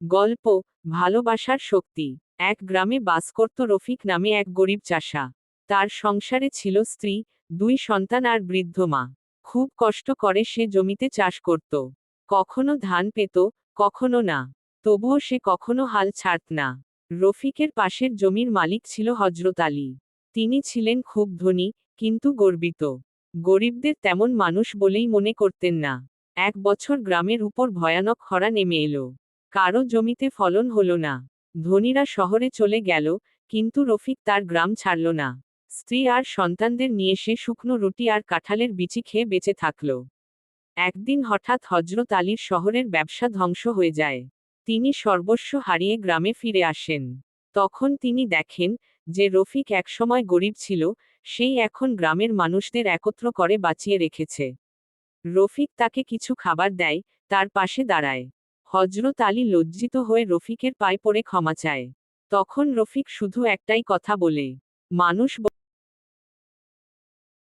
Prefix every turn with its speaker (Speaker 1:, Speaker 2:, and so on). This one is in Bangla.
Speaker 1: গল্প, ভালোবাসার শক্তি। এক গ্রামে বাস করত রফিক নামে এক গরিব চাষা। তার সংসারে ছিল স্ত্রী, দুই সন্তান আর বৃদ্ধ মা। খুব কষ্ট করে সে জমিতে চাষ করত। কখনো ধান পেত, কখনো না। তবুও সে কখনো হাল ছাড়ত না। রফিকের পাশের জমির মালিক ছিল হজরত আলী। তিনি ছিলেন খুব ধনী, কিন্তু গর্বিত। গরিবদের তেমন মানুষ বলেই মনে করতেন না। এক বছর গ্রামের উপর ভয়ানক খরা নেমে এলো। কারো জমিতে ফলন হলো না। ধনীরা শহরে চলে গেল, কিন্তু রফিক তার গ্রাম ছাড়ল না। স্ত্রী আর সন্তানদের নিয়ে সে শুকনো রুটি আর কাঁঠালের বিচি খেয়ে বেঁচে থাকল। একদিন হঠাৎ হজরত আলীর শহরের ব্যবসা ধ্বংস হয়ে যায়। তিনি সর্বস্ব হারিয়ে গ্রামে ফিরে আসেন। তখন তিনি দেখেন, যে রফিক একসময় গরিব ছিল, সেই এখন গ্রামের মানুষদের একত্র করে বাঁচিয়ে রেখেছে। রফিক তাকে কিছু খাবার দেয়, তার পাশে দাঁড়ায়। হজরত আলী লজ্জিত হয়ে রফিকের পায়ে পড়ে ক্ষমা চায়। তখন রফিক শুধু একটাই কথা বলে, মানুষ